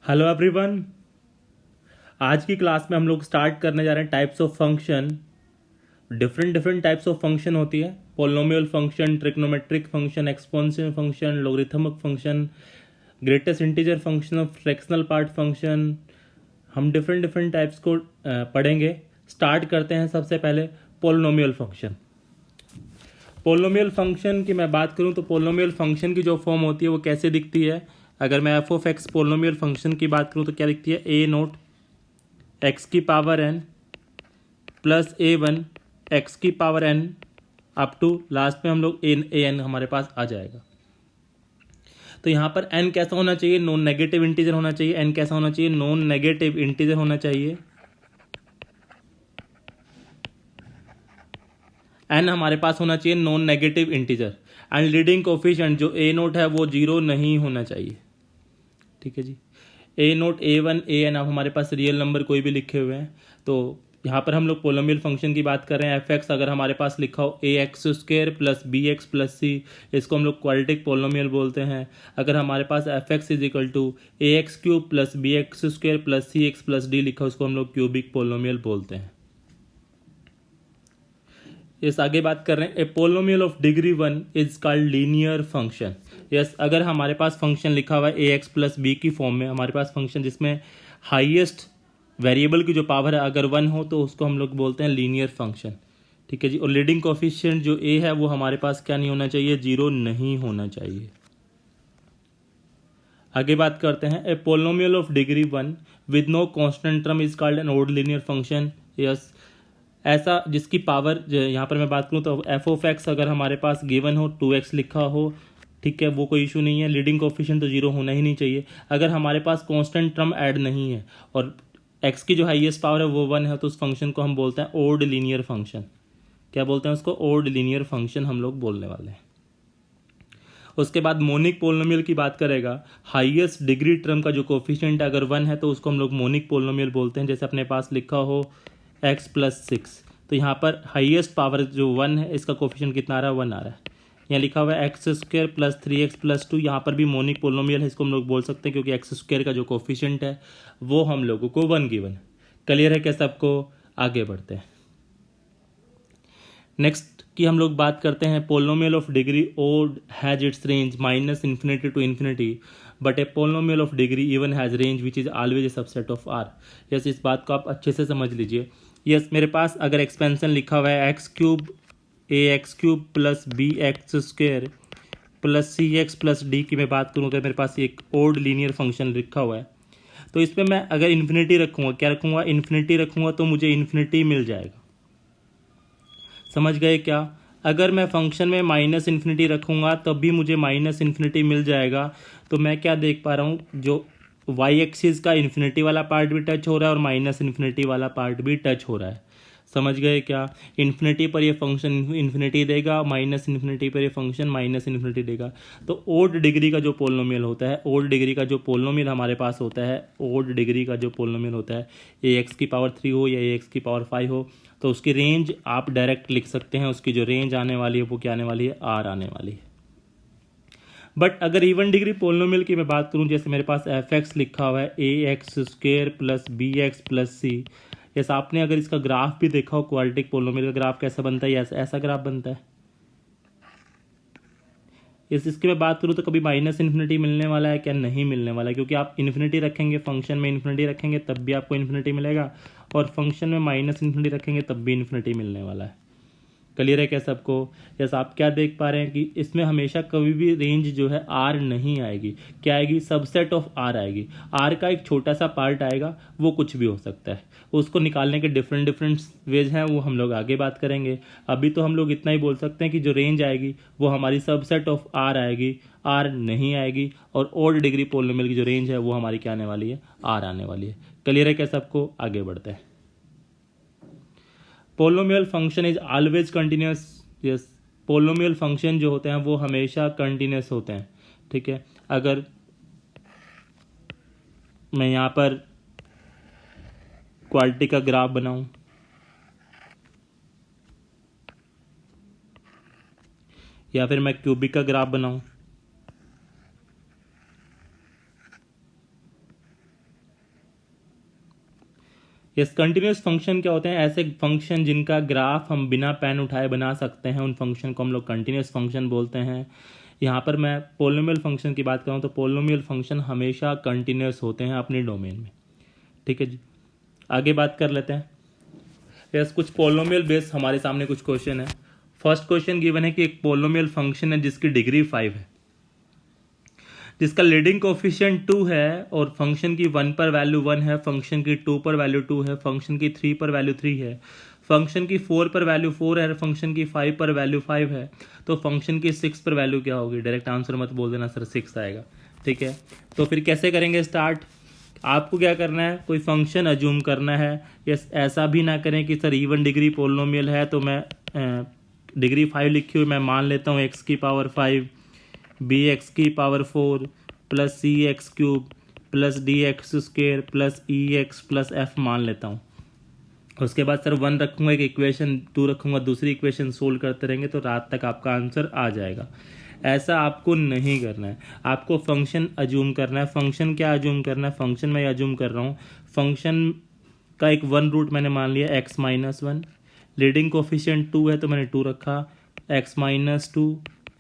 Hello everyone. आज की class में हम लोग स्टार्ट करने जा रहे हैं types of function. Different different types of function होती है। Polynomial function, trigonometric function, exponential function, logarithmic function, greatest integer function और फ्रैक्शनल पार्ट फंक्शन। हम डिफरेंट डिफरेंट टाइप्स को पढ़ेंगे। स्टार्ट करते हैं सबसे पहले पोलिनोमियल फंक्शन। पोलिनोमियल फंक्शन की मैं बात करूं तो पोलिनोमियल फंक्शन की जो फॉर्म होती है वो कैसे दिखती है। अगर मैं f of x polynomial function की बात करूं तो क्या दिखती है, ए नोट एक्स की power n plus a one x की power n up to last में हम लोग ए एन हमारे पास आ जाएगा। तो यहाँ पर एन कैसा होना चाहिए, नॉन नेगेटिव इंटीजर होना चाहिए। एन कैसा होना चाहिए, नॉन नेगेटिव इंटीजर होना चाहिए। एन हमारे पास होना चाहिए non negative integer and leading coefficient जो ए नोट है वो जीरो नहीं होना चाहिए। ठीक है जी। ए note A one A N अब हमारे पास रियल नंबर कोई भी लिखे हुए हैं। तो यहाँ पर हम लोग पोलिनोमियल फंक्शन की बात कर रहे हैं। एफ एक्स अगर हमारे पास लिखा हो a x square plus b x plus c, इसको हम लोग क्वाड्रेटिक पोलिनोमियल बोलते हैं। अगर हमारे पास f x is equal to a x cube plus b x square plus c x plus d लिखा हो, उसको हम लोग क्यूबिक पोलिनोमियल बोलते हैं। इस आगे बात कर रहे हैं a polynomial of degree one is called linear function. Yes, अगर हमारे पास फंक्शन लिखा हुआ है ए एक्स प्लस बी की फॉर्म में, हमारे पास फंक्शन जिसमें हाईएस्ट वेरिएबल की जो पावर है अगर वन हो तो उसको हम लोग बोलते हैं लीनियर फंक्शन। ठीक है जी। और लीडिंग कोफिशिएंट जो ए है वो हमारे पास क्या नहीं होना चाहिए, जीरो नहीं होना चाहिए। आगे बात करते हैं a polynomial of degree one with no constant term is called an odd linear function. Yes, ऐसा जिसकी पावर यहाँ पर मैं बात करूँ तो एफ ऑफ एक्स अगर हमारे पास गिवन हो, 2x लिखा हो, ठीक है, वो कोई इशू नहीं है। लीडिंग कोफिशिएंट तो जीरो होना ही नहीं चाहिए। अगर हमारे पास कांस्टेंट टर्म ऐड नहीं है और x की जो हाईएस्ट पावर है वो 1 है तो उस फंक्शन को हम बोलते हैं ऑड लीनियर फंक्शन। क्या बोलते हैं उसको, ऑड लीनियर फंक्शन हम लोग बोलने वाले हैं। उसके बाद मोनिक पोलिनोमियल की बात करेगा। हाईएस्ट डिग्री टर्म का जो कोफिशिएंट अगर 1 है तो उसको हम लोग मोनिक पोलिनोमियल बोलते हैं। जैसे अपने पास लिखा हो x प्लस 6, तो यहाँ पर हाईएस्ट पावर जो 1 है इसका कोफिशिएंट कितना आ रहा है, 1 आ रहा है। यहाँ लिखा हुआ है x square plus 3x plus 2, यहाँ पर भी मोनिक पोलिनोमियल है, इसको हम लोग बोल सकते हैं क्योंकि एक्स स्क्वायर का जो कोफिशिएंट है वो हम लोगों को 1 गिवन। क्लियर है क्या सबको? आगे बढ़ते हैं। नेक्स्ट की हम लोग बात करते हैं polynomial of degree odd has its range minus infinity to infinity but a polynomial of degree even has range which is always a subset of R. Yes, इस बात को आप अच्छे से समझ लीजिए। यस, मेरे पास अगर एक्सपेंशन लिखा हुआ है x cube a x cube plus b x square plus c x plus d की मैं बात करूँ तो मेरे पास एक ओड लीनियर फंक्शन लिखा हुआ है। तो इसमें मैं अगर इन्फिनिटी रखूँगा, क्या रखूँगा, इन्फिनिटी रखूँगा तो मुझे इन्फिनिटी मिल जाएगा। समझ गए क्या? अगर मैं फंक्शन में माइनस इन्फिनिटी रखूँगा तब भी मुझे माइनस इन्फिनिटी मिल जाएगा। तो मैं क्या देख पा रहा हूँ, जो वाई एक्सिस का इन्फिनिटी वाला पार्ट भी टच हो रहा है और माइनस इन्फिनिटी वाला पार्ट भी टच हो रहा है। समझ गए क्या? इन्फिनिटी पर ये फंक्शन इन्फिनिटी देगा, माइनस इन्फिनिटी पर ये फंक्शन माइनस इन्फिनिटी देगा। तो ओड डिग्री का जो पोलिनोमियल होता है, ओड डिग्री का जो पोलिनोमियल हमारे पास होता है, ओड डिग्री का जो पोलिनोमियल होता है, ए एक्स की पावर 3 हो या ए एक्स की पावर 5 हो, तो उसकी रेंज आप डायरेक्ट लिख सकते हैं। उसकी जो रेंज आने वाली है वो क्या आने वाली है, आर आने वाली है। बट अगर इवन डिग्री पोलिनोमियल की मैं बात करूं, जैसे मेरे पास एफ एक्स लिखा हुआ है a x square plus b x plus c. जैसे आपने अगर इसका ग्राफ भी देखा हो, क्वाड्रेटिक पोलिनोमियल का ग्राफ कैसा बनता है, ऐसा ग्राफ बनता है। इसकी मैं बात करूँ तो कभी माइनस इन्फिनिटी मिलने वाला है क्या? नहीं मिलने वाला है, क्योंकि आप इन्फिनिटी रखेंगे, फंक्शन में इन्फिनिटी रखेंगे तब भी आपको इन्फिनिटी मिलेगा और फंक्शन में माइनस इन्फिनिटी रखेंगे तब भी इन्फिनिटी मिलने वाला है। क्लियर है क्या सबको? जैसा आप क्या देख पा रहे हैं कि इसमें हमेशा कभी भी रेंज जो है आर नहीं आएगी। क्या आएगी? सबसेट ऑफ आर आएगी। आर का एक छोटा सा पार्ट आएगा, वो कुछ भी हो सकता है। उसको निकालने के डिफरेंट डिफरेंट वेज हैं, वो हम लोग आगे बात करेंगे। अभी तो हम लोग इतना ही बोल सकते हैं कि जो रेंज आएगी वो हमारी सबसेट ऑफ आर आएगी, आर नहीं आएगी। और ऑड डिग्री पोलिनोमियल की जो रेंज है वो हमारी क्या आने वाली है, आर आने वाली है। क्लियर है क्या सबको? आगे बढ़ते हैं। Polynomial function is always continuous. Yes, polynomial function जो होते हैं वो हमेशा कंटिन्यूस होते हैं। ठीक है, अगर मैं यहाँ पर क्वालिटी का ग्राफ बनाऊं या फिर मैं क्यूबिक का ग्राफ बनाऊं, यस, कंटिन्यूस फंक्शन क्या होते हैं? ऐसे फंक्शन जिनका ग्राफ हम बिना पेन उठाए बना सकते हैं, उन फंक्शन को हम लोग कंटिन्यूस फंक्शन बोलते हैं। यहाँ पर मैं पोलिनोमियल फंक्शन की बात करूँ तो पोलिनोमियल फंक्शन हमेशा कंटिन्यूस होते हैं अपनी डोमेन में। ठीक है जी, आगे बात कर लेते हैं। यस, कुछ पोलिनोमियल बेस्ड हमारे सामने कुछ क्वेश्चन है। फर्स्ट क्वेश्चन गिवन है कि एक पोलिनोमियल फंक्शन है जिसकी डिग्री 5 है, जिसका लीडिंग कोफिशिएंट 2 है और फंक्शन की 1 पर वैल्यू 1 है, फंक्शन की 2 पर वैल्यू 2 है, फंक्शन की 3 पर वैल्यू 3 है, फंक्शन की 4 पर वैल्यू 4 है, फंक्शन की 5 पर वैल्यू 5 है। तो फंक्शन की 6 पर वैल्यू क्या होगी? डायरेक्ट आंसर मत बोल देना सर 6 आएगा। ठीक है, तो फिर कैसे करेंगे स्टार्ट? आपको क्या करना है, कोई फंक्शन अज्यूम करना है। यस, ऐसा भी ना करें कि सर इवन डिग्री पोलिनोमियल है तो मैं डिग्री 5 लिखी हुई मैं मान लेता हूँ x की पावर 5 bx की power 4 plus c x cube plus d x square plus e x plus f मान लेता हूँ। उसके बाद सर 1 रखूँगा, एक इक्वेशन 2 रखूँगा, दूसरी इक्वेशन सोल्व करते रहेंगे तो रात तक आपका आंसर आ जाएगा। ऐसा आपको नहीं करना है, आपको फंक्शन अज्यूम करना है। फंक्शन क्या अज्यूम करना है? फंक्शन मैं अज्यूम कर रहा हूँ, फंक्शन का एक 1 रूट मैंने मान लिया x माइनस 1, लीडिंग कोफिशिएंट 2 है तो मैंने 2 रखा, x minus 2,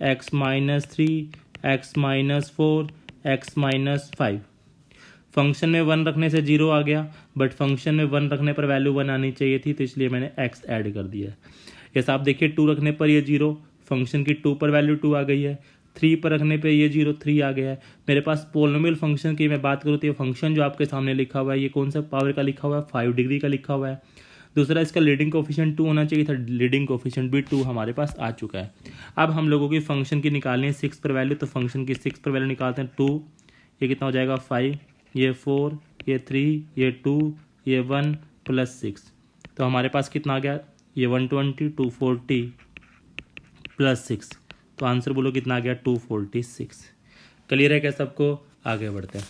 x minus 3, x minus 4, x minus 5। Function में 1 रखने से 0 आ गया, बट फंक्शन में 1 रखने पर वैल्यू 1 आनी चाहिए थी तो इसलिए मैंने x ऐड कर दिया। यस, आप देखिए 2 रखने पर ये 0, फंक्शन की 2 पर वैल्यू 2 आ गई है, 3 पर रखने पे ये 0 3 आ गया है। मेरे पास पोलिनोमियल फंक्शन की मैं बात करूँ तो ये फंक्शन जो आपके सामने लिखा हुआ है ये कौन सा पावर का लिखा हुआ है? 5 डिग्री का लिखा हुआ है। दूसरा, इसका लीडिंग कोफिशिएंट 2 होना चाहिए था, लीडिंग कोफिशिएंट भी 2 हमारे पास आ चुका है। अब हम लोगों की फंक्शन की निकालनी है 6 पर वैल्यू, तो फंक्शन की 6 पर वैल्यू निकालते हैं। 2, ये कितना हो जाएगा? 5, ये 4, ये 3, ये 2, ये 1 प्लस 6, तो हमारे पास कितना आ गया? ये 120, 240 प्लस 6, तो आंसर बोलो कितना आ गया? 246। क्लियर है क्या सबको? आगे बढ़ते हैं।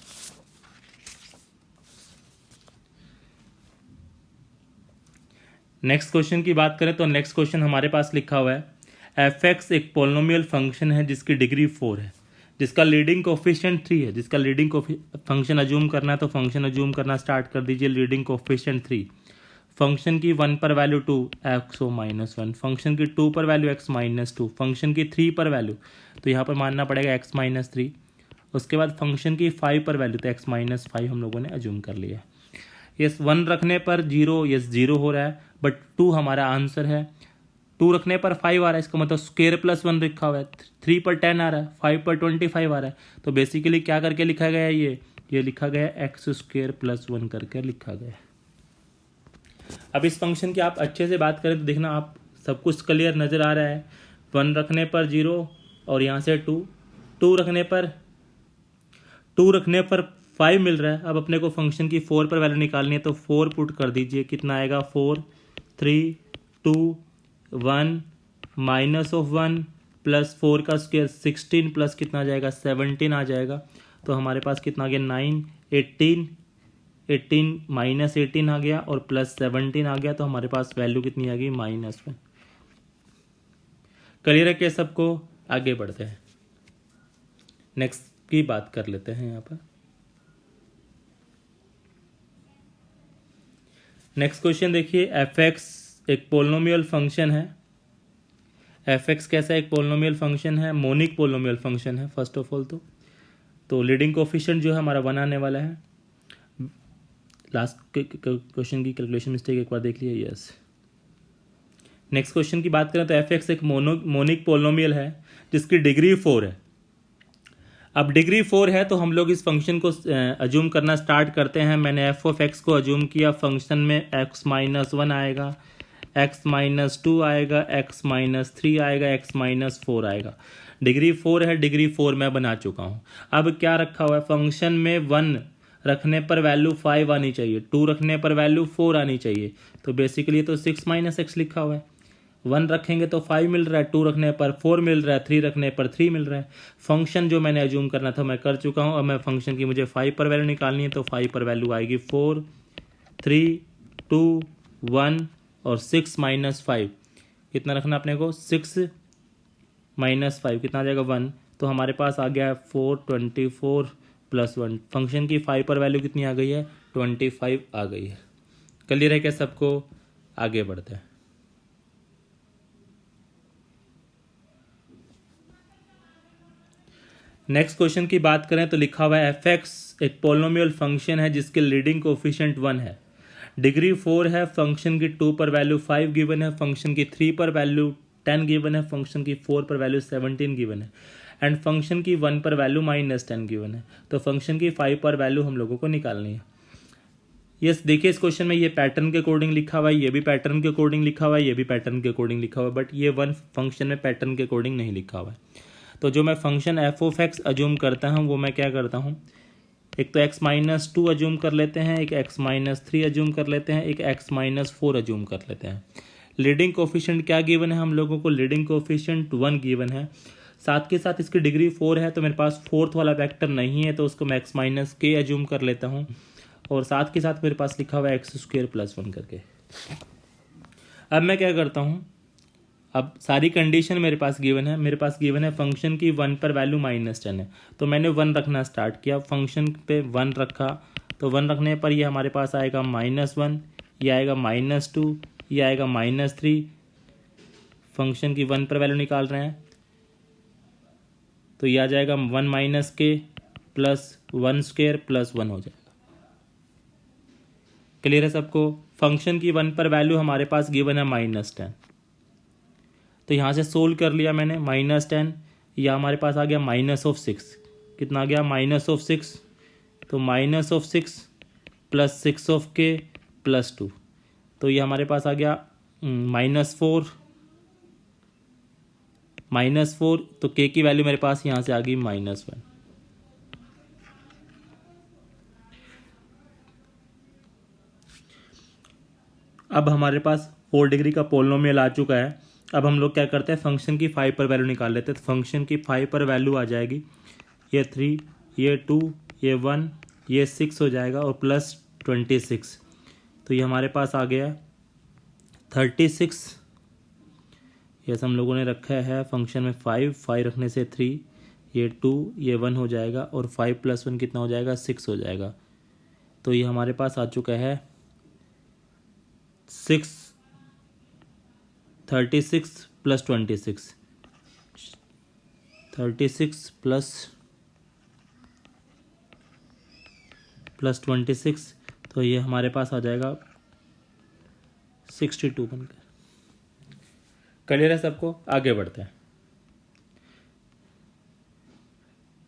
नेक्स्ट क्वेश्चन की बात करें तो नेक्स्ट क्वेश्चन हमारे पास लिखा हुआ है f(x) एक पोलिनोमियल फंक्शन है जिसकी डिग्री 4 है, जिसका लीडिंग कोफिशिएंट 3 है। जिसका लीडिंग फंक्शन अज्यूम करना है तो फंक्शन अज्यूम करना स्टार्ट कर दीजिए। लीडिंग कोफिशिएंट 3, फंक्शन की 1 पर वैल्यू 2 x माइनस 1, फंक्शन की 2 पर वैल्यू x माइनस 2, फंक्शन की 3 पर वैल्यू तो यहाँ पर मानना पड़ेगा x माइनस 3। उसके बाद फंक्शन की 5 पर वैल्यू तो x माइनस 5 हम लोगों ने अज्यूम कर लिया। यस, 1 रखने पर 0, यस 0 हो रहा है, बट 2 हमारा आंसर है। 2 रखने पर 5 आ रहा है, इसका मतलब स्क्वायर प्लस 1 लिखा हुआ है। 3 पर 10 आ रहा है, 5 पर 25 आ रहा है, तो बेसिकली क्या करके लिखा गया है? ये लिखा गया है एक्स स्क्वायर प्लस 1 करके लिखा गया है। अब इस फंक्शन की आप अच्छे से बात करें तो देखना आप सब कुछ क्लियर नज़र आ रहा है। 1 रखने पर 0 और यहाँ से 2, 2 रखने पर 5 मिल रहा है। अब अपने को फंक्शन की 4 पर वैल्यू निकालनी है तो 4 पुट कर दीजिए, कितना आएगा? 4, 3, 2, 1 माइनस ऑफ 1 प्लस 4 का स्क्वायर 16 प्लस कितना आ जाएगा? 17 आ जाएगा। तो हमारे पास कितना आ गया? 9, 18 माइनस 18 आ गया और प्लस 17 आ गया, तो हमारे पास वैल्यू कितनी आ गई? -1। क्लियर है क्या सबको? आगे बढ़ते हैं, नेक्स्ट की बात कर लेते हैं। यहाँ पर नेक्स्ट क्वेश्चन देखिए, f(x) एक पोलिनोमियल फंक्शन है। f(x) कैसा एक पोलिनोमियल फंक्शन है? मोनिक पोलिनोमियल फंक्शन है फर्स्ट ऑफ ऑल। तो लीडिंग कोफिशिएंट जो है हमारा 1 आने वाला है। लास्ट क्वेश्चन की कैलकुलेशन मिस्टेक एक बार देख लीजिए। यस, नेक्स्ट क्वेश्चन की बात करें तो f(x) एक मोनिक पोलिनोमियल है जिसकी डिग्री 4 है। अब डिग्री 4 है तो हम लोग इस फंक्शन को अज्यूम करना स्टार्ट करते हैं। मैंने f(x) को अज्यूम किया, फंक्शन में x माइनस 1 आएगा, x माइनस 2 आएगा, x माइनस 3 आएगा, x माइनस 4 आएगा। डिग्री 4 है, डिग्री 4 मैं बना चुका हूँ। अब क्या रखा हुआ है? फंक्शन में 1 रखने पर वैल्यू 5 आनी चाहिए, 2 रखने पर वैल्यू 4 आनी चाहिए, तो बेसिकली तो 6 माइनस x लिखा हुआ है। 1 रखेंगे तो 5 मिल रहा है, 2 रखने पर 4 मिल रहा है, 3 रखने पर 3 मिल रहा है। फंक्शन जो मैंने अज्यूम करना था मैं कर चुका हूँ। अब मैं फंक्शन की मुझे 5 पर वैल्यू निकालनी है, तो 5 पर वैल्यू आएगी 4, 3, 2, 1 और 6 माइनस 5 कितना रखना अपने को? 6 माइनस 5 कितना आ जाएगा? 1। तो हमारे पास आ गया है 424 प्लस 1। फंक्शन की 5 पर वैल्यू कितनी आ गई है? 25 आ गई है। क्लियर है क्या सबको? आगे बढ़ते हैं। नेक्स्ट क्वेश्चन की बात करें तो लिखा हुआ है एफ एक्स एक पोलिनोमियल फंक्शन है जिसके लीडिंग कोफिशिएंट 1 है, डिग्री 4 है, फंक्शन की 2 पर वैल्यू 5 गिवन है, फंक्शन की 3 पर वैल्यू 10 गिवन है, फंक्शन की 4 पर वैल्यू 17 गिवन है एंड फंक्शन की 1 पर वैल्यू -10 गिवन है। तो फंक्शन की 5 पर वैल्यू हम लोगों को निकालनी है। यस, देखिए इस क्वेश्चन में ये पैटर्न के अकॉर्डिंग लिखा हुआ है, ये भी पैटर्न के अकॉर्डिंग लिखा हुआ है, ये भी पैटर्न के अकॉर्डिंग लिखा हुआ है, बट ये वन फंक्शन में पैटर्न के अकॉर्डिंग नहीं लिखा हुआ है। तो जो मैं function f of x assume करता हूँ वो मैं क्या करता हूँ, एक तो x-2 अज्यूम कर लेते हैं, एक x-3 अज्यूम कर लेते हैं, एक x-4 अज्यूम कर लेते हैं। लीडिंग कोफिशिएंट क्या गिवन है हम लोगों को, लीडिंग कोफिशिएंट 1 गिवन है, साथ के साथ इसकी डिग्री 4 है, तो मेरे पास फोर्थ वाला वेक्टर नहीं है तो उसको मैं x-k अज्यूम कर लेता हूँ और साथ के साथ मेरे पास लिखा हुआ है x² + 1 करके। अब मैं क्या करता हूँ, अब सारी कंडीशन मेरे पास गिवन है, मेरे पास गिवन है फंक्शन की 1 पर वैल्यू -10 है, तो मैंने 1 रखना स्टार्ट किया, फंक्शन पे 1 रखा, तो 1 रखने पर ये हमारे पास आएगा -1, ये आएगा -2, ये आएगा -3, फंक्शन की 1 पर वैल्यू निकाल रहे हैं तो ये आ जाएगा 1 - k + 1² + 1 हो जाएगा। क्लियर है सबको? फंक्शन की 1 पर वैल्यू हमारे पास गिवन है -10, तो यहाँ से सोल्व कर लिया मैंने, -10 या हमारे पास आ गया -6, कितना आ गया -6, तो -6 + 6k + 2, तो ये हमारे पास आ गया -4, तो k की वैल्यू मेरे पास यहाँ से आ गई -1। अब हमारे पास 4 डिग्री का पोलिनोमियल आ चुका है। अब हम लोग क्या करते हैं, फंक्शन की 5 पर वैल्यू निकाल लेते हैं। तो फंक्शन की 5 पर वैल्यू आ जाएगी, ये 3, ये 2, ये 1, ये 6 हो जाएगा और +26, तो ये हमारे पास आ गया 36। यस, हम लोगों ने रखा है फंक्शन में 5 रखने से 3, ये 2, ये 1 हो जाएगा और 5 + 1 कितना हो जाएगा, 6 हो जाएगा। तो ये हमारे पास आ चुका है 36 + 26, 36 + 26, तो ये हमारे पास आ जाएगा 62 बनकर। क्लियर है सबको? आगे बढ़ते हैं।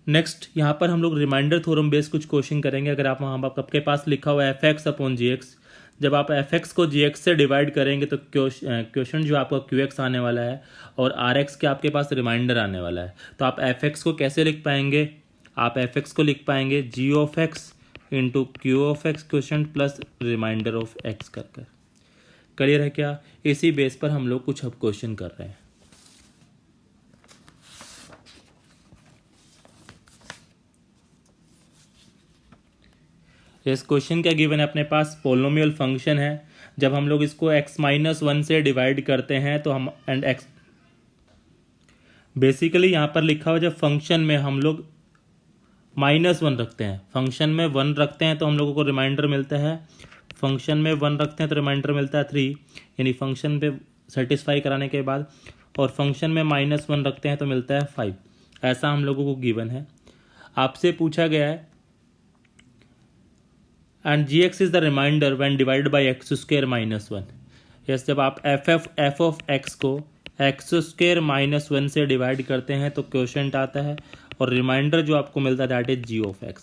नेक्स्ट यहाँ पर हम लोग रिमाइंडर थ्योरम बेस्ड कुछ क्वेश्चन करेंगे। अगर आप वहाँ आपके पास लिखा हुआ है f(x/gx), जब आप f(x) को gx से डिवाइड करेंगे तो क्वेश्चन जो आपका qx आने वाला है और rx के आपके पास रिमाइंडर आने वाला है। तो आप f(x) को कैसे लिख पाएंगे, आप f(x) को लिख पाएंगे g(x) × q(x) question plus remainder of x कर। क्लियर है क्या? इसी बेस पर हम लोग कुछ अब क्वेश्चन कर रहे हैं। इस क्वेश्चन क्या गिवन है अपने पास, पोलिनोमियल फंक्शन है, जब हम लोग इसको x-1 से डिवाइड करते हैं तो हम एंड x बेसिकली यहाँ पर लिखा हुआ, जब फंक्शन में हम लोग -1 रखते हैं, फंक्शन में 1 रखते हैं तो हम लोगों को रिमाइंडर मिलता है, फंक्शन में 1 रखते हैं तो रिमाइंडर मिलता है 3, यानी फंक्शन पे सेटिस्फाई कराने के बाद, और फंक्शन में -1 रखते हैं तो मिलता है 5। ऐसा हम लोगों को गिवन है। आपसे पूछा गया है and gx is the remainder when divided by x² - 1। Yes, जब आप f ऑफ x को x² - 1 से डिवाइड करते हैं तो क्वोशंट आता है और रिमाइंडर जो आपको मिलता है that is g of x।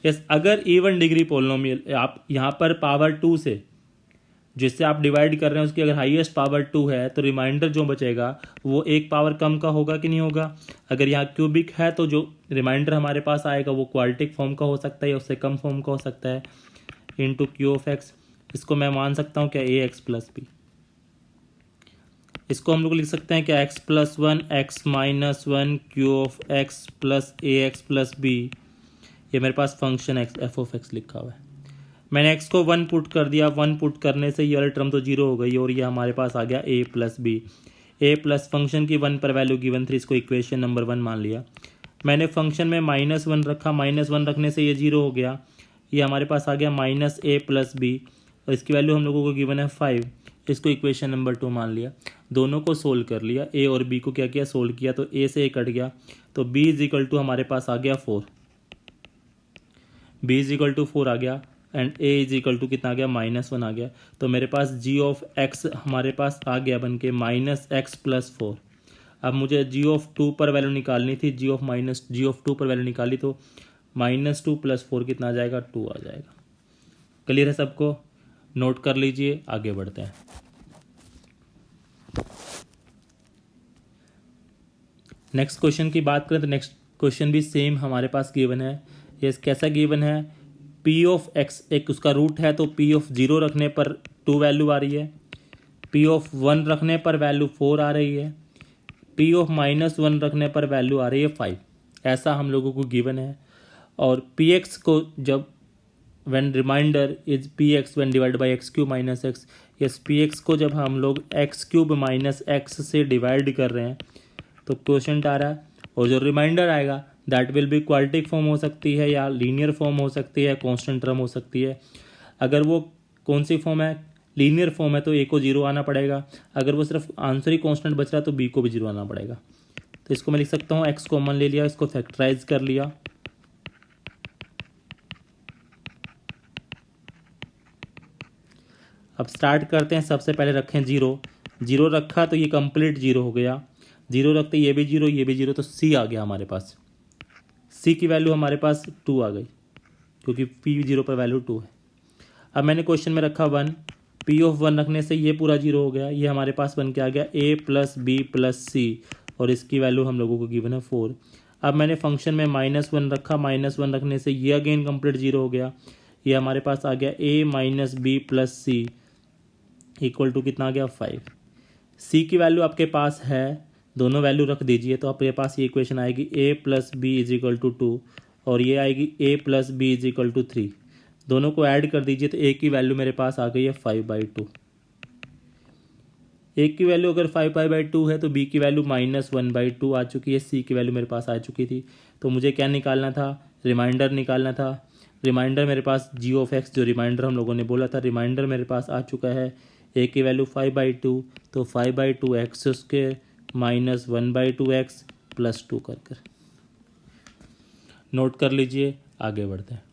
Yes, अगर इवन डिग्री पोलिनोमियल आप यहाँ पर पावर 2 से जिससे आप डिवाइड कर रहे हैं उसकी अगर हाईएस्ट पावर 2 है तो रिमाइंडर जो बचेगा वो एक पावर कम का होगा कि नहीं होगा। अगर यहाँ क्यूबिक है तो जो रिमाइंडर हमारे पास आएगा वो क्वाड्रेटिक फॉर्म का हो सकता है या उससे कम फॉर्म का हो सकता है, इंटू क्यू ऑफ एक्स। इसको मैं मान सकता हूँ क्या, ए एक्स प्लस बी। इसको हम लोग लिख सकते हैं क्या, x + 1 x-1 q of x plus a x plus b. ये मेरे पास function x f of x लिखा हुआ है। मैंने x को 1 पुट कर दिया, 1 पुट करने से ये वाली टर्म तो 0 हो गई और ये हमारे पास आ गया a + b। a plus function की 1 पर वैल्यू गिवन 3, इसको इक्वेशन नंबर 1 मान लिया। मैंने फंक्शन में -1 रखा, -1 रखने से ये 0 हो गया, ये हमारे पास आ गया -a + b। और इसकी वैल्यू हम लोगों को गिवन है 5। इसको इक्वेशन नंबर 2 मान लिया, दोनों को सोल्व कर लिया, ए और बी को क्या किया, सोल्व किया, तो ए से ए कट गया, तो बी इज इक्वल टू हमारे पास आ गया 4, बी इज इक्वल टू 4 आ गया, and a is equal to कितना आ गया, -1 आ गया। तो मेरे पास जी ऑफ एक्स हमारे पास आ गया बन के -x+4। अब मुझे जी ऑफ 2 पर वैल्यू निकालनी थी, जी ऑफ 2 पर वैल्यू निकाली तो -2 + 4 कितना आ जाएगा, 2 आ जाएगा। क्लियर है सबको, नोट कर लीजिए, आगे बढ़ते हैं। नेक्स्ट क्वेश्चन की बात करें तो नेक्स्ट क्वेश्चन भी सेम हमारे पास गिवन है। ये कैसा गिवन है, पी ऑफ एक्स एक उसका रूट है, तो पी ऑफ 0 रखने पर 2 वैल्यू आ रही है, पी ऑफ 1 रखने पर वैल्यू 4 आ रही है, पी ऑफ -1 रखने पर वैल्यू आ रही है 5। ऐसा हम लोगों को गिवन है। और पी एक्स को जब when reminder is P x when divide by x³ - x, yes P x को जब हम लोग x³ - x से डिवाइड कर रहे हैं तो क्वोशंट आ रहा है, और जो रिमाइंडर आएगा that will be quadratic form हो सकती है या लीनियर फॉर्म हो सकती है, कांस्टेंट टर्म हो सकती है। अगर वो कौन सी फॉर्म है, लीनियर फॉर्म है, तो ए को 0 आना पड़ेगा। अगर वो सिर्फ आंसर ही कांस्टेंट बच रहा है तो बी को भी 0 आना पड़ेगा। तो इसको मैं लिख सकता हूँ, एक्स कॉमन ले लिया, इसको फैक्टराइज कर लिया, अब स्टार्ट करते हैं। सबसे पहले रखें 0 रखा तो ये कंप्लीट 0 हो गया, 0 रखते ये भी 0 ये भी 0, तो सी आ गया हमारे पास। सी की वैल्यू हमारे पास 2 आ गई, क्योंकि P0 पर वैल्यू 2 है। अब मैंने क्वेश्चन में रखा 1, P ऑफ 1 रखने से ये पूरा 0 हो गया, ये हमारे पास बन के आ गया A + B + C, और इसकी वैल्यू हम लोगों को गिवन है 4। अब मैंने फंक्शन में -1 रखा, -1 रखने से ये अगेन कंप्लीट 0 हो गया, ये हमारे पास आ गया A - B + C equal to कितना आ गया, 5। सी की वैल्यू आपके पास है, दोनों वैल्यू रख दीजिए, तो आपके पास ये इक्वेशन आएगी A + B = 2, और ये आएगी A + B = 3। दोनों को ऐड कर दीजिए तो A की वैल्यू मेरे पास आ गई है 5/2। A की वैल्यू अगर 5/2 है तो B की वैल्यू -1/2 आ चुकी है, C की वैल्यू मेरे पास आ चुकी थी। तो मुझे क्या निकालना था, रिमाइंडर निकालना था। रिमाइंडर मेरे पास g ऑफ x, जो रिमाइंडर हम लोगों ने बोला था, रिमाइंडर मेरे पास आ चुका है। A की वैल्यू 5/2, तो 5/2x² -1/2x + 2 कर नोट कर लीजिए, आगे बढ़ते हैं।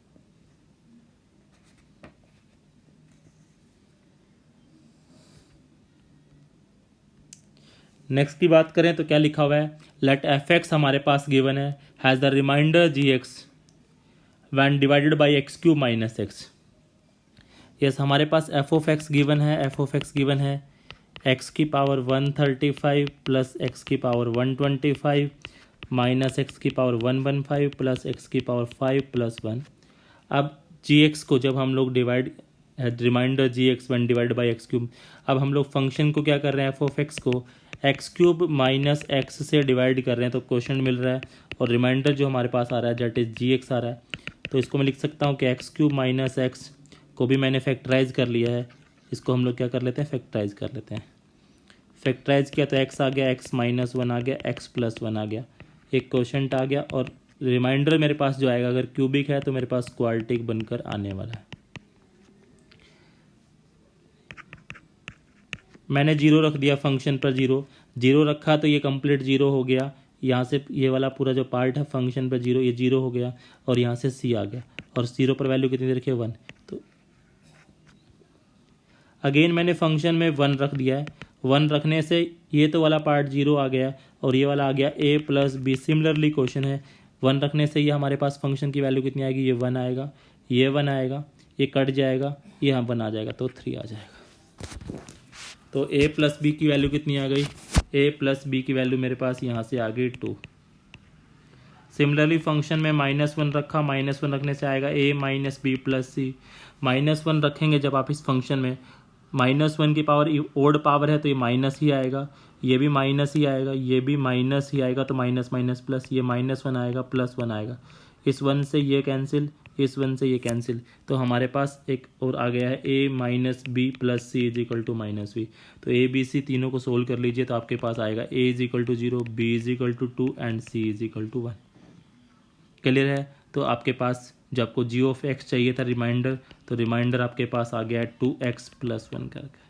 नेक्स्ट की बात करें तो क्या लिखा हुआ है, लेट f(x) हमारे पास गिवन है, has the remainder gx when divided by x³ - x। Yes हमारे पास f ऑफ x गिवन है, f ऑफ x गिवन है x⁻135 + x⁻125 - x⁻115 + x⁻5 + 1। अब gx को जब हम लोग divide, remainder gx when divide by x³, अब हम लोग फंक्शन को क्या कर रहे हैं, f ऑफ x को x³ - x से डिवाइड कर रहे हैं, तो क्वेश्चन मिल रहा है, और रिमाइंडर जो हमारे पास आ रहा है दैट इज gx आ रहा है। तो इसको मैं लिख सकता हूँ कि x³ - x को भी मैंने फैक्टराइज कर लिया है, इसको हम लोग क्या कर लेते हैं, फैक्टराइज कर लेते हैं। फैक्टराइज किया तो x आ गया, x - 1 आ गया, x + 1 आ गया, एक क्वोशंट आ गया, और रिमाइंडर मेरे पास जो आएगा अगर क्यूबिक है तो मेरे पास क्वाड्रेटिक बनकर आने वाला है। मैंने 0 रख दिया फंक्शन पर, 0 रखा तो ये कंप्लीट 0 हो गया, यहाँ से ये वाला पूरा जो पार्ट है फंक्शन पर 0, ये 0 हो गया, और यहाँ से c आ गया, और 0 पर वैल्यू कितनी रखी है, 1। तो अगेन मैंने फंक्शन में 1 रख दिया है, 1 रखने से ये तो वाला पार्ट 0 आ गया, और ये वाला आ गया A + B। सिमिलरली क्वेश्चन है, 1 रखने से ये हमारे पास फंक्शन की वैल्यू कितनी आएगी, ये 1 आएगा, ये 1 आएगा, ये कट जाएगा, ये यहाँ 1 आ जाएगा, तो 3 आ जाएगा। तो A + B की वैल्यू कितनी आ गई, A + B की वैल्यू मेरे पास यहाँ से आ गई 2। सिमिलरली फंक्शन में -1 रखा, -1 रखने से आएगा A - B + C। -1 रखेंगे जब आप इस फंक्शन में, -1 की पावर ओड पावर है तो ये माइनस ही आएगा, ये भी माइनस ही आएगा, ये भी माइनस ही आएगा, तो माइनस माइनस प्लस, ये -1 आएगा, +1 आएगा, इस 1 से ये कैंसिल, इस 1 से ये कैंसिल, तो हमारे पास एक और आ गया है A - B + C = -v। तो A B C तीनों को सोल्व कर लीजिए तो आपके पास आएगा A = 0, B = 2 and C = 1। Clear है, तो आपके पास जो आपको जी ऑफ एक्स चाहिए था रिमाइंडर, तो रिमाइंडर आपके पास आ गया है 2x+1 करके।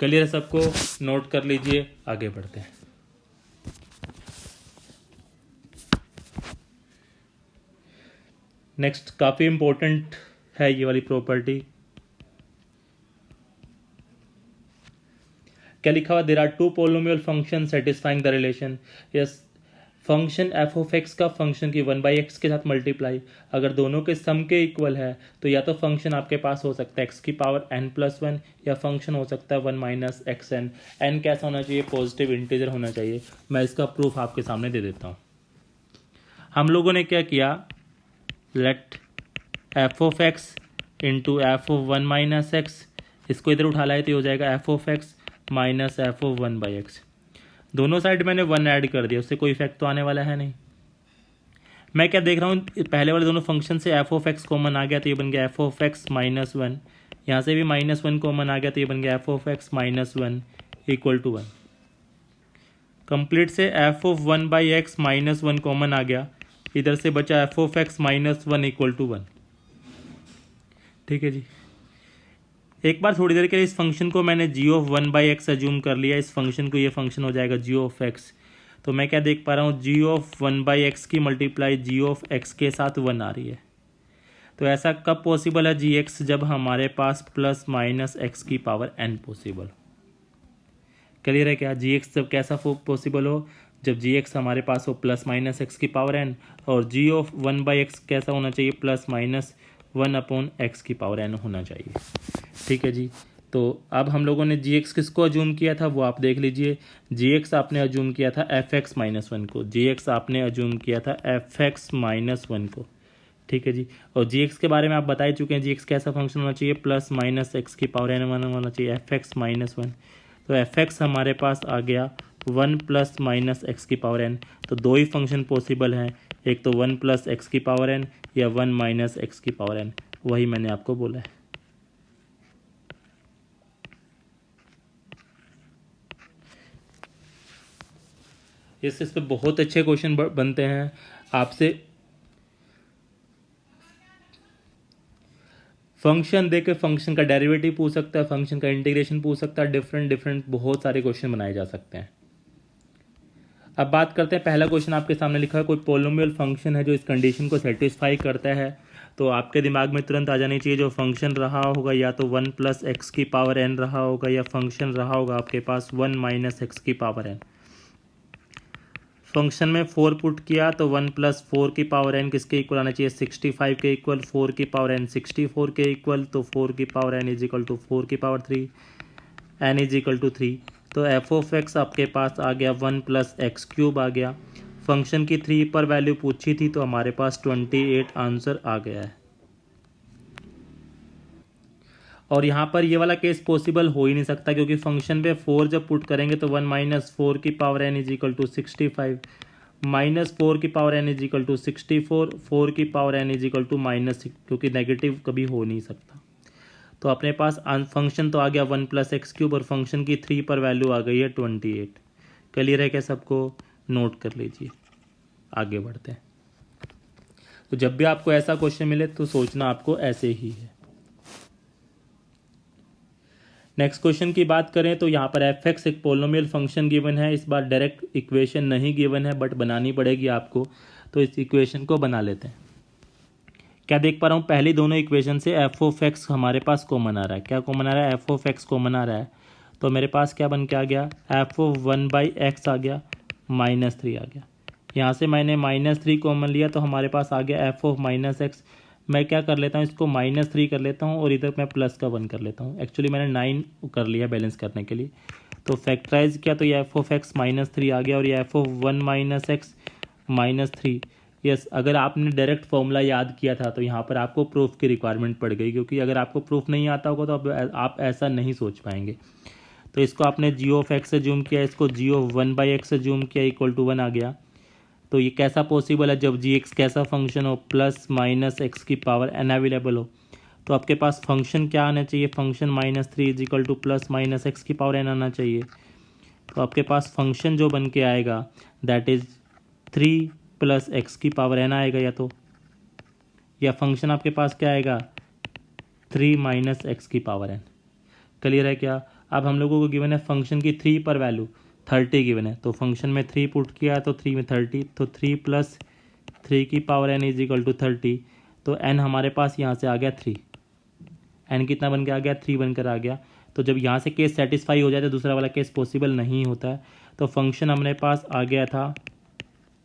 क्लियर है सबको? नोट कर लीजिए, आगे बढ़ते हैं। नेक्स्ट काफ़ी इंपॉर्टेंट है ये वाली प्रॉपर्टी। क्या लिखा हुआ? There are two polynomial function satisfying the relation. Yes, function f of x का फंक्शन की 1/x के साथ मल्टीप्लाई अगर दोनों के सम के इक्वल है तो या तो फंक्शन आपके पास हो सकता है x⁻n+1 या फंक्शन हो सकता है 1 - xn। n कैसा होना चाहिए? पॉजिटिव इंटीजर होना चाहिए। मैं इसका प्रूफ आपके सामने दे देता हूँ। हम लोगों ने क्या किया, let f of x into f of 1 - x, इसको इधर उठा लाए तो हो जाएगा f of x minus f of 1/x। दोनों साइड मैंने 1 ऐड कर दिया, उससे कोई इफेक्ट तो आने वाला है नहीं। मैं क्या देख रहा हूँ, पहले वाले दोनों फंक्शन से एफ ऑफ एक्स कॉमन आ गया तो ये बन गया एफ ऑफ एक्स -1। यहाँ से भी -1 कॉमन आ गया तो ये बन गया f of x -1 equal to 1। Complete से एफ ऑफ 1/x -1 कॉमन आ गया, इधर से बचा f of x -1 equal to 1। ठीक है जी। एक बार थोड़ी देर के लिए इस फंक्शन को मैंने जी ऑफ 1/x अज्यूम कर लिया, इस फंक्शन को, ये फंक्शन हो जाएगा जी ऑफ एक्स। तो मैं क्या देख पा रहा हूँ, जी ऑफ 1/x की मल्टीप्लाई जी ऑफ एक्स के साथ 1 आ रही है। तो ऐसा कब पॉसिबल है जी एक्स? जब हमारे पास +-x⁻n पॉसिबल। क्लियर है क्या? जी एक्स जब कैसा पॉसिबल हो? जब जी एक्स हमारे पास हो +-x⁻n, और जी ऑफ 1/x कैसा होना चाहिए? +-1/x⁻n होना चाहिए। ठीक है जी। तो अब हम लोगों ने जी एक्स किसको अज्यूम किया था वो आप देख लीजिए। जी एक्स आपने अज्यूम किया था f(x-1) को। जी एक्स आपने अज्यूम किया था f(x-1) को। ठीक है जी। और जी एक्स के बारे में आप बता ही चुके हैं, जी एक्स कैसा फंक्शन होना चाहिए? +-x⁻n होना चाहिए, f(x-1). तो f(x) हमारे पास आ गया 1 + -x⁻n। तो दो ही फंक्शन पॉसिबल हैं, एक तो 1 + x⁻n या 1 - x⁻n। वही मैंने आपको बोला है। इस पे बहुत अच्छे क्वेश्चन बनते हैं आपसे। फंक्शन दे के फंक्शन का डेरिवेटिव पूछ सकता है, फंक्शन का इंटीग्रेशन पूछ सकता है, डिफरेंट बहुत सारे क्वेश्चन बनाए जा सकते हैं। अब बात करते हैं, पहला क्वेश्चन आपके सामने लिखा है, कोई पोलोमियल फंक्शन है जो इस कंडीशन को सेटिस्फाई करता है। तो आपके दिमाग में तुरंत आ जानी चाहिए जो फंक्शन रहा होगा या तो 1 + x⁻n रहा होगा या फंक्शन रहा होगा आपके पास 1 - x⁻n। फंक्शन में 4 पुट किया तो 1 + 4⁻n किसके इक्वल आना चाहिए? 65 के इक्वल। 4⁻n 64 के इक्वल, तो 4⁻n = 4⁻3, n = 3। तो एफ ऑफ एक्स आपके पास आ गया 1 + x³ आ गया। फंक्शन की 3 पर वैल्यू पूछी थी तो हमारे पास 28 आंसर आ गया है। और यहाँ पर ये वाला केस पॉसिबल हो ही नहीं सकता क्योंकि फंक्शन पे 4 जब पुट करेंगे तो 1 - 4⁻n = 65, -4⁻n = 64, 4⁻n = -6, क्योंकि नेगेटिव कभी हो नहीं सकता। तो अपने पास फंक्शन तो आ गया 1 + x³ और फंक्शन की 3 पर वैल्यू आ गई है 28। क्लियर है क्या सबको? नोट कर लीजिए, आगे बढ़ते हैं। तो जब भी आपको ऐसा क्वेश्चन मिले तो सोचना आपको ऐसे ही है। नेक्स्ट क्वेश्चन की बात करें तो यहाँ पर f(x) एक पोलोमियल फंक्शन गिवन है। इस बार डायरेक्ट इक्वेशन नहीं गिवन है बट बनानी पड़ेगी आपको, तो इस इक्वेशन को बना लेते हैं। क्या देख पा रहा हूँ, पहली दोनों इक्वेशन से एफ ऑफ एक्स हमारे पास कॉमन आ रहा है। क्या कॉमन आ रहा है? एफ ऑफ एक्स कॉमन आ रहा है। तो मेरे पास क्या बन के आ गया? एफ ऑफ 1/x आ गया, -3 आ गया। यहाँ से मैंने -3 कॉमन लिया तो हमारे पास आ गया एफ ऑफ -x। मैं क्या कर लेता हूँ, इसको -3 कर लेता हूँ और इधर मैं प्लस का 1 कर लेता हूँ। एक्चुअली मैंने 9 कर लिया बैलेंस करने के लिए। तो फैक्टराइज किया तो ये एफ ऑफ एक्स -3 आ गया और ये एफ ऑफ 1 - x -3। यस, अगर आपने डायरेक्ट फॉर्मूला याद किया था तो यहाँ पर आपको प्रूफ की रिक्वायरमेंट पड़ गई, क्योंकि अगर आपको प्रूफ नहीं आता होगा तो आप ऐसा नहीं सोच पाएंगे। तो इसको आपने जी ऑफ एक्स अज्यूम किया, इसको जी ऑफ 1/x अज्यूम किया, =1 आ गया। तो ये कैसा पॉसिबल है? जब जी एक्स कैसा फंक्शन हो, +-x⁻n अवेलेबल हो, तो आपके पास फंक्शन क्या आना चाहिए? फंक्शन -3 = +-x⁻n आना चाहिए। तो आपके पास फंक्शन जो बन के आएगा दैट इज़ 3 प्लस एक्स की पावर एन आएगा, या फंक्शन आपके पास क्या आएगा 3 माइनस एक्स की पावर एन। क्लियर है क्या? अब हम लोगों को गिवन है फंक्शन की 3 पर वैल्यू 30 गिवन है, तो फंक्शन में 3 पुट किया तो 3 में 30, तो 3 प्लस 3 की power n is equal to 30, तो एन हमारे पास यहाँ से आ गया 3। एन कितना बन के आ गया 3 बनकर आ गया। तो जब यहाँ से केस सेटिस्फाई हो जाए तो दूसरा वाला केस पॉसिबल नहीं होता है। तो फंक्शन हमारे पास आ गया था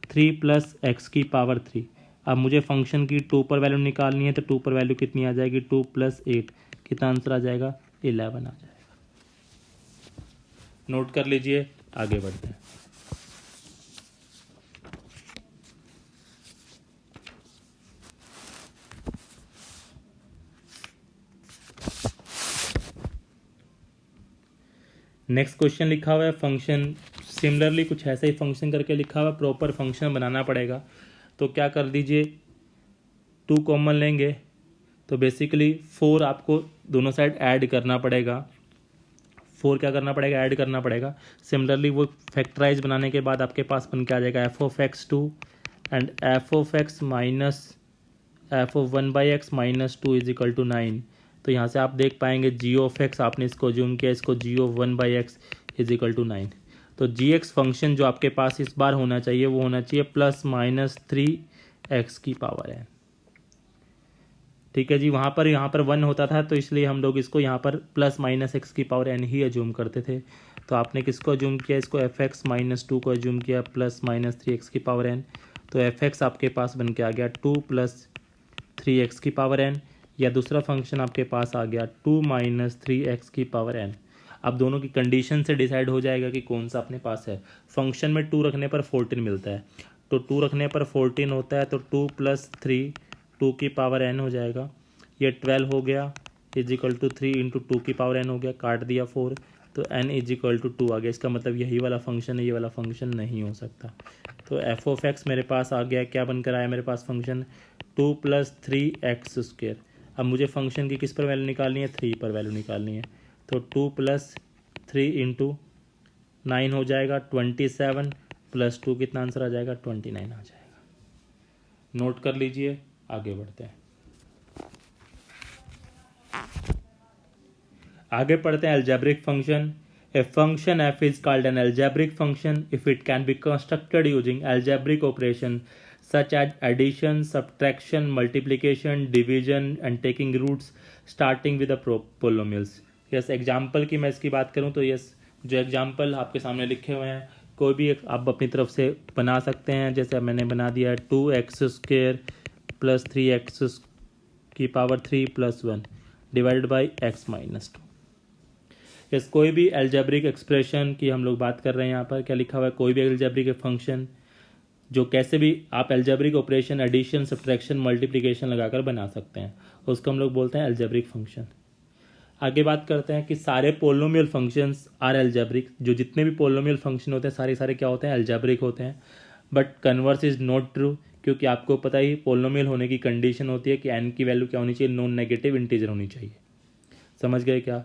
3 प्लस एक्स की पावर 3। अब मुझे फंक्शन की 2 पर वैल्यू निकालनी है, तो 2 पर वैल्यू कितनी आ जाएगी 2 प्लस 8, कितना आंसर आ जाएगा 11 आ जाएगा। नोट कर लीजिए, आगे बढ़ते हैं। नेक्स्ट क्वेश्चन लिखा हुआ है फंक्शन, सिमिलरली कुछ ऐसा ही फंक्शन करके लिखा हुआ है, प्रॉपर फंक्शन बनाना पड़ेगा। तो क्या कर दीजिए 2 कॉमन लेंगे, तो बेसिकली 4 आपको दोनों साइड ऐड करना पड़ेगा। 4 क्या करना पड़ेगा ऐड करना पड़ेगा। सिमिलरली वो फैक्टराइज बनाने के बाद आपके पास बन के आ जाएगा f of x 2 and f of x minus f of 1/x minus 2 is equal to 9। तो यहाँ से आप देख पाएंगे जी ऑफ एक्स, आपने इसको जूम किया, इसको g of 1/x is equal to 9। तो जी एक्स फंक्शन जो आपके पास इस बार होना चाहिए वो होना चाहिए प्लस माइनस 3x की पावर है। ठीक है जी, यहाँ पर 1 होता था तो इसलिए हम लोग इसको यहाँ पर प्लस माइनस एक्स की पावर एन ही अज्यूम करते थे। तो आपने किसको अज्यूम किया, इसको एफ एक्स माइनस 2 को अज्यूम किया प्लस माइनस 3x की पावर एन। तो एफ एक्स आपके पास बन के आ गया 2 प्लस 3x की पावर एन, या दूसरा फंक्शन आपके पास आ गया 2 माइनस 3x की पावर एन। अब दोनों की कंडीशन से डिसाइड हो जाएगा कि कौन सा अपने पास है। फंक्शन में 2 रखने पर 14 मिलता है, तो 2 रखने पर 14 होता है, तो 2 प्लस 3 2 की पावर एन हो जाएगा। ये 12 हो गया इज इक्वल टू 3 इंटू 2 की पावर एन हो गया, काट दिया 4, तो एन इज इक्वल टू 2 आ गया। इसका मतलब यही वाला फंक्शन है, ये वाला फंक्शन नहीं हो सकता। तो एफ ऑफ एक्स मेरे पास आ गया, क्या बनकर आया मेरे पास फंक्शन 2 प्लस 3x स्क्वेयर। अब मुझे फंक्शन की किस पर वैल्यू निकालनी है 3 पर वैल्यू निकालनी है, तो 2 प्लस 3 इंटू 9 हो जाएगा 27 प्लस 2 कितना आंसर आ जाएगा 29 आ जाएगा। नोट कर लीजिए, आगे बढ़ते हैं। आगे पढ़ते हैं algebraic function. A function f is called an algebraic function if it can be constructed using algebraic operation such as addition, subtraction, multiplication, division and taking roots starting with the polynomials। Yes example की मैं इसकी बात करूं तो yes जो example आपके सामने लिखे हुए हैं कोई भी आप अपनी तरफ से बना सकते हैं। जैसे मैंने बना दिया है 2x स्क्वेयर प्लस 3x की power 3 plus 1 divided by x minus 2। Yes कोई भी एल्जेब्रिक एक्सप्रेशन की हम लोग बात कर रहे हैं, यहाँ पर क्या लिखा हुआ है कोई भी एल्जेब्रिक फंक्शन जो कैसे भी आप algebraic operation addition subtraction multiplication लगाकर बना सकते हैं, उसको हम लोग बोलते हैं एल्जेब्रिक फंक्शन। आगे बात करते हैं कि सारे पोलिनोमियल फंक्शंस आर एल्जेब्रिक। जो जितने भी पोलिनोमियल फंक्शन होते हैं सारे क्या होते हैं एल्जेब्रिक होते हैं। But converse is not true, क्योंकि आपको पता ही पोलिनोमियल होने की कंडीशन होती है कि एन की वैल्यू क्या होनी चाहिए नॉन नेगेटिव इंटीजर होनी चाहिए। समझ गए क्या?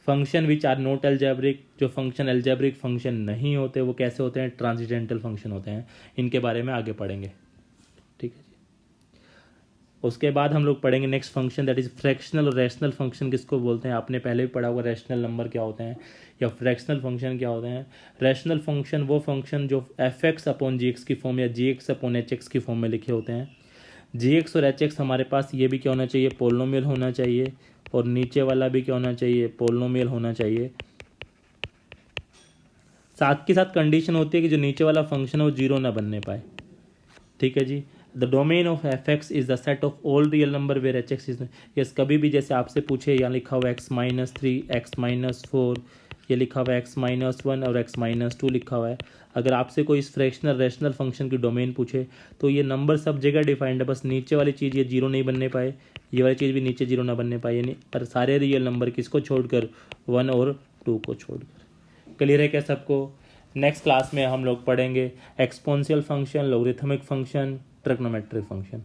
Function which are not algebraic, जो फंक्शन एल्जेब्रिक फंक्शन नहीं होते वो कैसे होते हैं ट्रांसेंडेंटल फंक्शन होते हैं। इनके बारे में आगे पढ़ेंगे, ठीक है जी। उसके बाद हम लोग पढ़ेंगे next function that is fractional और रैशनल फंक्शन किसको बोलते हैं। आपने पहले भी पढ़ा हुआ रैशनल नंबर क्या होते हैं या फ्रैक्शनल फंक्शन क्या होते हैं। रैशनल फंक्शन वो फंक्शन जो एफ एक्स अपॉन जी एक्स की फॉर्म या जी एक्स अपॉन एच एक्स की फॉर्म में लिखे होते हैं। जी एक्स और एच एक्स हमारे पास ये भी क्या होना चाहिए पोलिनोमियल होना चाहिए, और नीचे वाला भी क्या होना चाहिए पोलिनोमियल होना चाहिए। साथ के साथ कंडीशन होती है कि जो नीचे वाला फंक्शन है वो जीरो ना बनने पाए, ठीक है जी। The domain of f x is the set of all real number where h x is yes. कभी भी जैसे आपसे पूछे यहाँ लिखा हुआ एक्स माइनस 3 एक्स माइनस 4, ये लिखा हुआ है एक्स माइनस 1 और एक्स माइनस 2 लिखा हुआ है। अगर आपसे कोई इस फ्रैक्शनल रैशनल फंक्शन की डोमेन पूछे तो ये नंबर सब जगह डिफाइंड है, बस नीचे वाली चीज़ ये जीरो नहीं बनने पाए, ये वाली चीज़ भी नीचे जीरो ना बनने पाए, यानी पर सारे रियल नंबर किसको छोड़कर 1 और 2 को छोड़कर। क्लियर है क्या सबको? नेक्स्ट क्लास में हम लोग पढ़ेंगे exponential function, logarithmic function, trigonometric function.